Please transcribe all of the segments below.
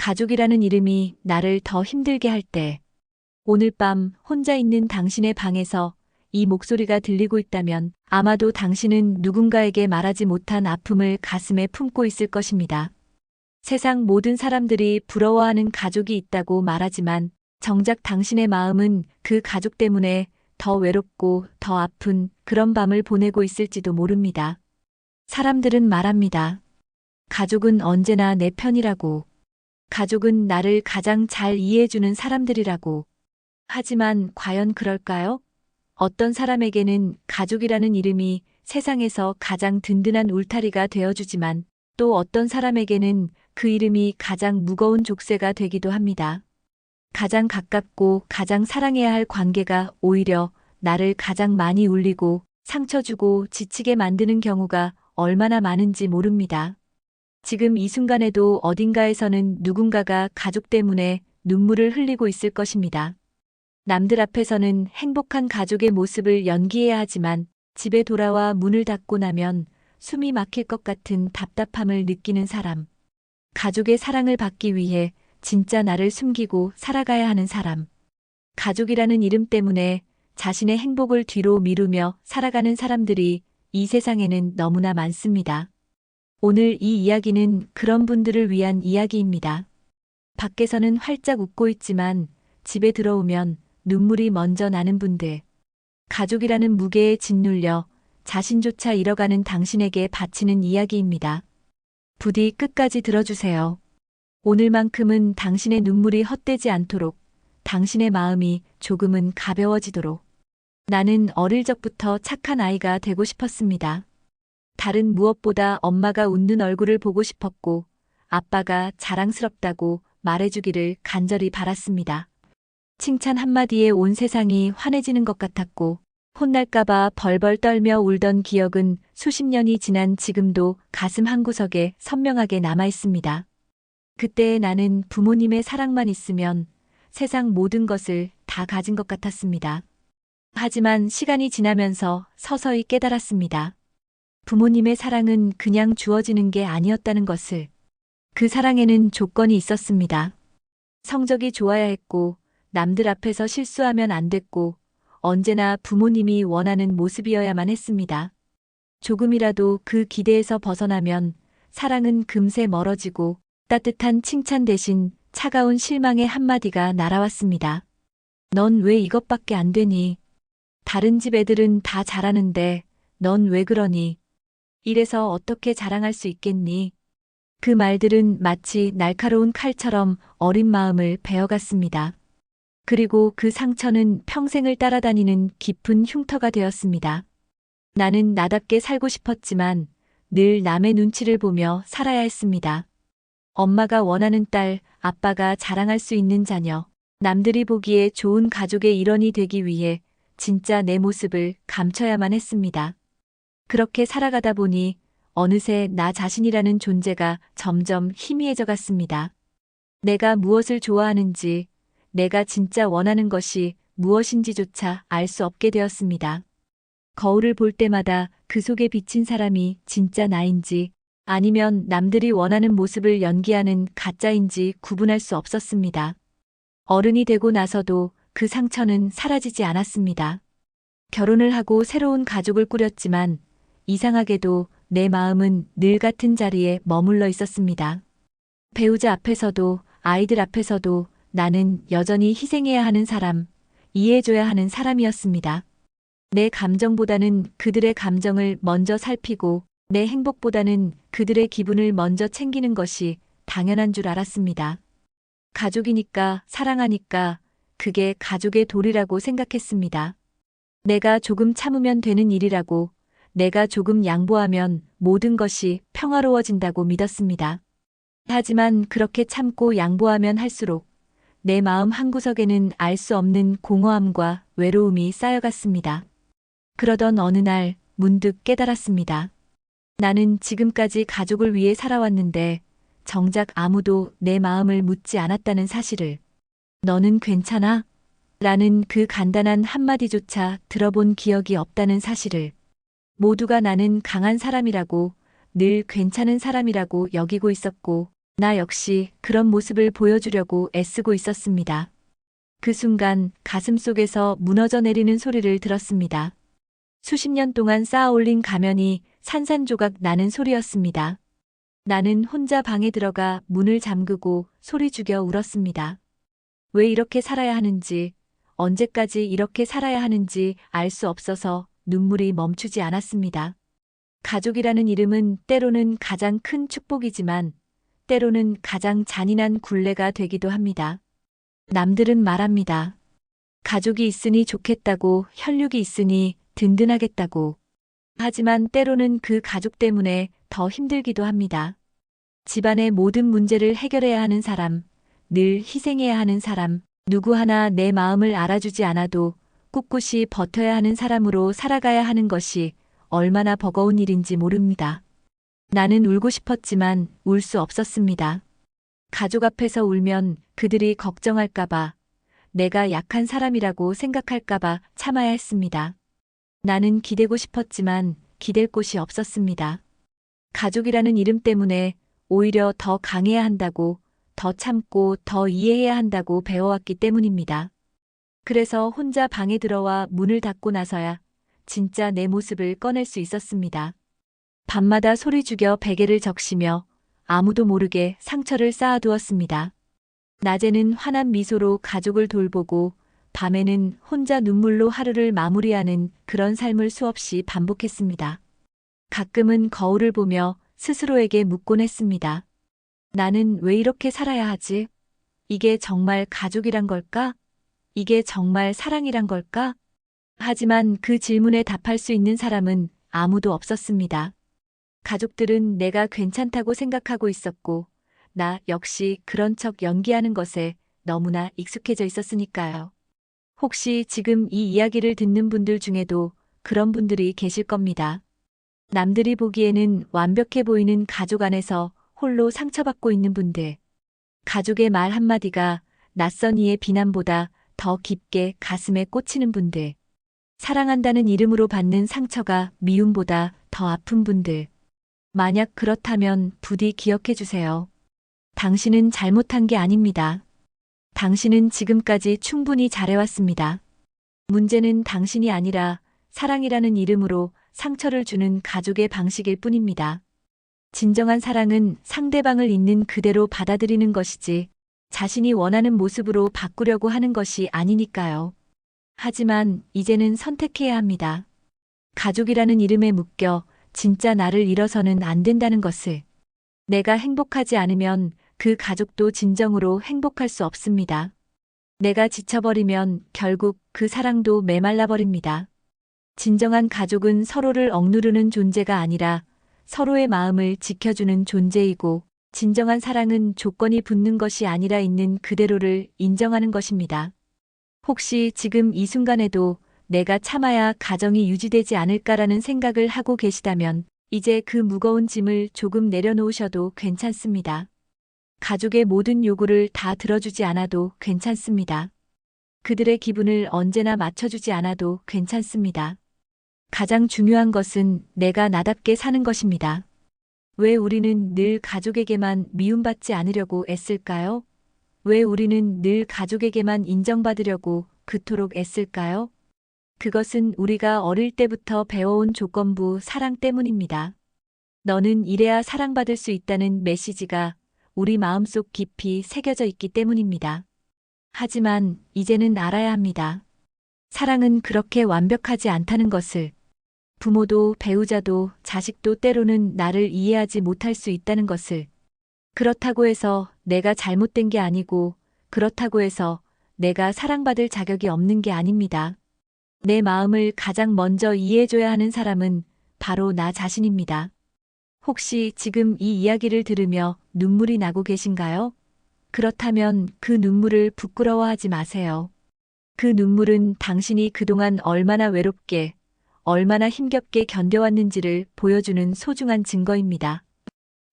가족이라는 이름이 나를 더 힘들게 할 때, 오늘 밤 혼자 있는 당신의 방에서 이 목소리가 들리고 있다면 아마도 당신은 누군가에게 말하지 못한 아픔을 가슴에 품고 있을 것입니다. 세상 모든 사람들이 부러워하는 가족이 있다고 말하지만 정작 당신의 마음은 그 가족 때문에 더 외롭고 더 아픈 그런 밤을 보내고 있을지도 모릅니다. 사람들은 말합니다. 가족은 언제나 내 편이라고. 가족은 나를 가장 잘 이해해주는 사람들이라고. 하지만 과연 그럴까요? 어떤 사람에게는 가족이라는 이름이 세상에서 가장 든든한 울타리가 되어주지만 또 어떤 사람에게는 그 이름이 가장 무거운 족쇄가 되기도 합니다. 가장 가깝고 가장 사랑해야 할 관계가 오히려 나를 가장 많이 울리고 상처 주고 지치게 만드는 경우가 얼마나 많은지 모릅니다. 지금 이 순간에도 어딘가에서는 누군가가 가족 때문에 눈물을 흘리고 있을 것입니다. 남들 앞에서는 행복한 가족의 모습을 연기해야 하지만 집에 돌아와 문을 닫고 나면 숨이 막힐 것 같은 답답함을 느끼는 사람. 가족의 사랑을 받기 위해 진짜 나를 숨기고 살아가야 하는 사람. 가족이라는 이름 때문에 자신의 행복을 뒤로 미루며 살아가는 사람들이 이 세상에는 너무나 많습니다. 오늘 이 이야기는 그런 분들을 위한 이야기입니다. 밖에서는 활짝 웃고 있지만 집에 들어오면 눈물이 먼저 나는 분들. 가족이라는 무게에 짓눌려 자신조차 잃어가는 당신에게 바치는 이야기입니다. 부디 끝까지 들어주세요. 오늘만큼은 당신의 눈물이 헛되지 않도록, 당신의 마음이 조금은 가벼워지도록. 나는 어릴 적부터 착한 아이가 되고 싶었습니다. 다른 무엇보다 엄마가 웃는 얼굴을 보고 싶었고 아빠가 자랑스럽다고 말해주기를 간절히 바랐습니다. 칭찬 한마디에 온 세상이 환해지는 것 같았고 혼날까봐 벌벌 떨며 울던 기억은 수십 년이 지난 지금도 가슴 한구석에 선명하게 남아있습니다. 그때 나는 부모님의 사랑만 있으면 세상 모든 것을 다 가진 것 같았습니다. 하지만 시간이 지나면서 서서히 깨달았습니다. 부모님의 사랑은 그냥 주어지는 게 아니었다는 것을. 그 사랑에는 조건이 있었습니다. 성적이 좋아야 했고 남들 앞에서 실수하면 안 됐고 언제나 부모님이 원하는 모습이어야만 했습니다. 조금이라도 그 기대에서 벗어나면 사랑은 금세 멀어지고 따뜻한 칭찬 대신 차가운 실망의 한마디가 날아왔습니다. 넌 왜 이것밖에 안 되니? 다른 집 애들은 다 잘하는데 넌 왜 그러니? 이래서 어떻게 자랑할 수 있겠니? 그 말들은 마치 날카로운 칼처럼 어린 마음을 베어갔습니다. 그리고 그 상처는 평생을 따라다니는 깊은 흉터가 되었습니다. 나는 나답게 살고 싶었지만 늘 남의 눈치를 보며 살아야 했습니다. 엄마가 원하는 딸, 아빠가 자랑할 수 있는 자녀, 남들이 보기에 좋은 가족의 일원이 되기 위해 진짜 내 모습을 감춰야만 했습니다. 그렇게 살아가다 보니 어느새 나 자신이라는 존재가 점점 희미해져 갔습니다. 내가 무엇을 좋아하는지, 내가 진짜 원하는 것이 무엇인지조차 알 수 없게 되었습니다. 거울을 볼 때마다 그 속에 비친 사람이 진짜 나인지 아니면 남들이 원하는 모습을 연기하는 가짜인지 구분할 수 없었습니다. 어른이 되고 나서도 그 상처는 사라지지 않았습니다. 결혼을 하고 새로운 가족을 꾸렸지만 이상하게도 내 마음은 늘 같은 자리에 머물러 있었습니다. 배우자 앞에서도 아이들 앞에서도 나는 여전히 희생해야 하는 사람, 이해해줘야 하는 사람이었습니다. 내 감정보다는 그들의 감정을 먼저 살피고 내 행복보다는 그들의 기분을 먼저 챙기는 것이 당연한 줄 알았습니다. 가족이니까, 사랑하니까 그게 가족의 도리라고 생각했습니다. 내가 조금 참으면 되는 일이라고, 내가 조금 양보하면 모든 것이 평화로워진다고 믿었습니다. 하지만 그렇게 참고 양보하면 할수록 내 마음 한구석에는 알 수 없는 공허함과 외로움이 쌓여갔습니다. 그러던 어느 날 문득 깨달았습니다. 나는 지금까지 가족을 위해 살아왔는데 정작 아무도 내 마음을 묻지 않았다는 사실을. 너는 괜찮아? 라는 그 간단한 한마디조차 들어본 기억이 없다는 사실을. 모두가 나는 강한 사람이라고, 늘 괜찮은 사람이라고 여기고 있었고 나 역시 그런 모습을 보여주려고 애쓰고 있었습니다. 그 순간 가슴 속에서 무너져 내리는 소리를 들었습니다. 수십 년 동안 쌓아 올린 가면이 산산조각 나는 소리였습니다. 나는 혼자 방에 들어가 문을 잠그고 소리 죽여 울었습니다. 왜 이렇게 살아야 하는지, 언제까지 이렇게 살아야 하는지 알 수 없어서 눈물이 멈추지 않았습니다. 가족이라는 이름은 때로는 가장 큰 축복이지만 때로는 가장 잔인한 굴레가 되기도 합니다. 남들은 말합니다. 가족이 있으니 좋겠다고, 혈육이 있으니 든든하겠다고. 하지만 때로는 그 가족 때문에 더 힘들기도 합니다. 집안의 모든 문제를 해결해야 하는 사람, 늘 희생해야 하는 사람, 누구 하나 내 마음을 알아주지 않아도 꿋꿋이 버텨야 하는 사람으로 살아가야 하는 것이 얼마나 버거운 일인지 모릅니다. 나는 울고 싶었지만 울 수 없었습니다. 가족 앞에서 울면 그들이 걱정할까봐, 내가 약한 사람이라고 생각할까봐 참아야 했습니다. 나는 기대고 싶었지만 기댈 곳이 없었습니다. 가족이라는 이름 때문에 오히려 더 강해야 한다고, 더 참고 더 이해해야 한다고 배워왔기 때문입니다. 그래서 혼자 방에 들어와 문을 닫고 나서야 진짜 내 모습을 꺼낼 수 있었습니다. 밤마다 소리 죽여 베개를 적시며 아무도 모르게 상처를 쌓아두었습니다. 낮에는 환한 미소로 가족을 돌보고 밤에는 혼자 눈물로 하루를 마무리하는 그런 삶을 수없이 반복했습니다. 가끔은 거울을 보며 스스로에게 묻곤 했습니다. 나는 왜 이렇게 살아야 하지? 이게 정말 가족이란 걸까? 이게 정말 사랑이란 걸까? 하지만 그 질문에 답할 수 있는 사람은 아무도 없었습니다. 가족들은 내가 괜찮다고 생각하고 있었고, 나 역시 그런 척 연기하는 것에 너무나 익숙해져 있었으니까요. 혹시 지금 이 이야기를 듣는 분들 중에도 그런 분들이 계실 겁니다. 남들이 보기에는 완벽해 보이는 가족 안에서 홀로 상처받고 있는 분들. 가족의 말 한마디가 낯선 이의 비난보다 더 깊게 가슴에 꽂히는 분들. 사랑한다는 이름으로 받는 상처가 미움보다 더 아픈 분들. 만약 그렇다면 부디 기억해 주세요. 당신은 잘못한 게 아닙니다. 당신은 지금까지 충분히 잘해왔습니다. 문제는 당신이 아니라 사랑이라는 이름으로 상처를 주는 가족의 방식일 뿐입니다. 진정한 사랑은 상대방을 있는 그대로 받아들이는 것이지 자신이 원하는 모습으로 바꾸려고 하는 것이 아니니까요. 하지만 이제는 선택해야 합니다. 가족이라는 이름에 묶여 진짜 나를 잃어서는 안 된다는 것을. 내가 행복하지 않으면 그 가족도 진정으로 행복할 수 없습니다. 내가 지쳐버리면 결국 그 사랑도 메말라 버립니다. 진정한 가족은 서로를 억누르는 존재가 아니라 서로의 마음을 지켜주는 존재이고, 진정한 사랑은 조건이 붙는 것이 아니라 있는 그대로를 인정하는 것입니다. 혹시 지금 이 순간에도 내가 참아야 가정이 유지되지 않을까라는 생각을 하고 계시다면 이제 그 무거운 짐을 조금 내려놓으셔도 괜찮습니다. 가족의 모든 요구를 다 들어주지 않아도 괜찮습니다. 그들의 기분을 언제나 맞춰주지 않아도 괜찮습니다. 가장 중요한 것은 내가 나답게 사는 것입니다. 왜 우리는 늘 가족에게만 미움받지 않으려고 애쓸까요? 왜 우리는 늘 가족에게만 인정받으려고 그토록 애쓸까요? 그것은 우리가 어릴 때부터 배워온 조건부 사랑 때문입니다. 너는 이래야 사랑받을 수 있다는 메시지가 우리 마음속 깊이 새겨져 있기 때문입니다. 하지만 이제는 알아야 합니다. 사랑은 그렇게 완벽하지 않다는 것을. 부모도 배우자도 자식도 때로는 나를 이해하지 못할 수 있다는 것을. 그렇다고 해서 내가 잘못된 게 아니고, 그렇다고 해서 내가 사랑받을 자격이 없는 게 아닙니다. 내 마음을 가장 먼저 이해해줘야 하는 사람은 바로 나 자신입니다. 혹시 지금 이 이야기를 들으며 눈물이 나고 계신가요? 그렇다면 그 눈물을 부끄러워하지 마세요. 그 눈물은 당신이 그동안 얼마나 외롭게, 얼마나 힘겹게 견뎌왔는지를 보여주는 소중한 증거입니다.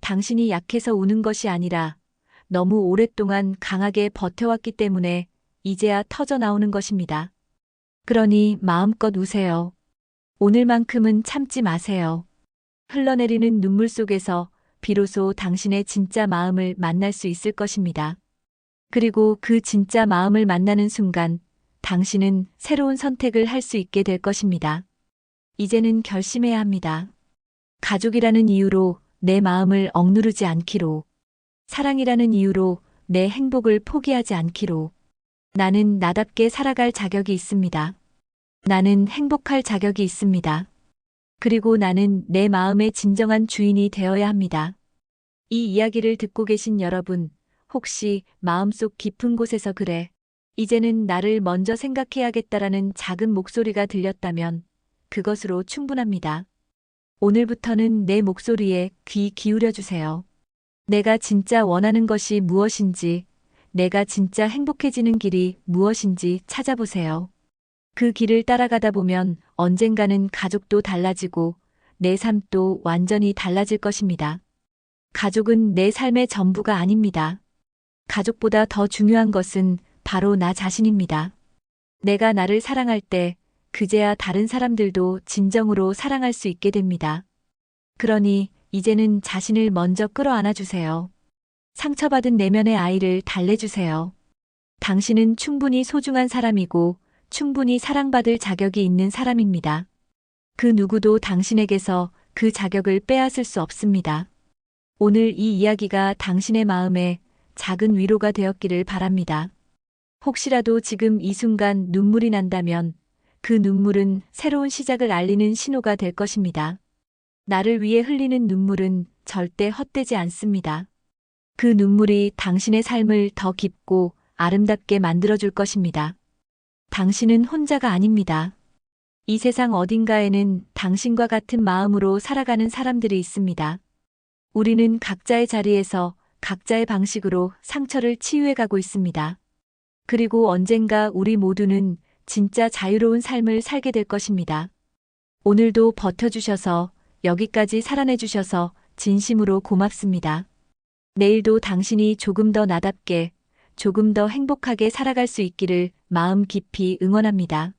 당신이 약해서 우는 것이 아니라 너무 오랫동안 강하게 버텨왔기 때문에 이제야 터져 나오는 것입니다. 그러니 마음껏 우세요. 오늘만큼은 참지 마세요. 흘러내리는 눈물 속에서 비로소 당신의 진짜 마음을 만날 수 있을 것입니다. 그리고 그 진짜 마음을 만나는 순간 당신은 새로운 선택을 할 수 있게 될 것입니다. 이제는 결심해야 합니다. 가족이라는 이유로 내 마음을 억누르지 않기로, 사랑이라는 이유로 내 행복을 포기하지 않기로. 나는 나답게 살아갈 자격이 있습니다. 나는 행복할 자격이 있습니다. 그리고 나는 내 마음의 진정한 주인이 되어야 합니다. 이 이야기를 듣고 계신 여러분, 혹시 마음속 깊은 곳에서 그래, 이제는 나를 먼저 생각해야겠다라는 작은 목소리가 들렸다면 그것으로 충분합니다. 오늘부터는 내 목소리에 귀 기울여 주세요. 내가 진짜 원하는 것이 무엇인지, 내가 진짜 행복해지는 길이 무엇인지 찾아보세요. 그 길을 따라가다 보면 언젠가는 가족도 달라지고 내 삶도 완전히 달라질 것입니다. 가족은 내 삶의 전부가 아닙니다. 가족보다 더 중요한 것은 바로 나 자신입니다. 내가 나를 사랑할 때 그제야 다른 사람들도 진정으로 사랑할 수 있게 됩니다. 그러니 이제는 자신을 먼저 끌어안아 주세요. 상처받은 내면의 아이를 달래주세요. 당신은 충분히 소중한 사람이고 충분히 사랑받을 자격이 있는 사람입니다. 그 누구도 당신에게서 그 자격을 빼앗을 수 없습니다. 오늘 이 이야기가 당신의 마음에 작은 위로가 되었기를 바랍니다. 혹시라도 지금 이 순간 눈물이 난다면 그 눈물은 새로운 시작을 알리는 신호가 될 것입니다. 나를 위해 흘리는 눈물은 절대 헛되지 않습니다. 그 눈물이 당신의 삶을 더 깊고 아름답게 만들어줄 것입니다. 당신은 혼자가 아닙니다. 이 세상 어딘가에는 당신과 같은 마음으로 살아가는 사람들이 있습니다. 우리는 각자의 자리에서 각자의 방식으로 상처를 치유해 가고 있습니다. 그리고 언젠가 우리 모두는 진짜 자유로운 삶을 살게 될 것입니다. 오늘도 버텨주셔서, 여기까지 살아내주셔서 진심으로 고맙습니다. 내일도 당신이 조금 더 나답게, 조금 더 행복하게 살아갈 수 있기를 마음 깊이 응원합니다.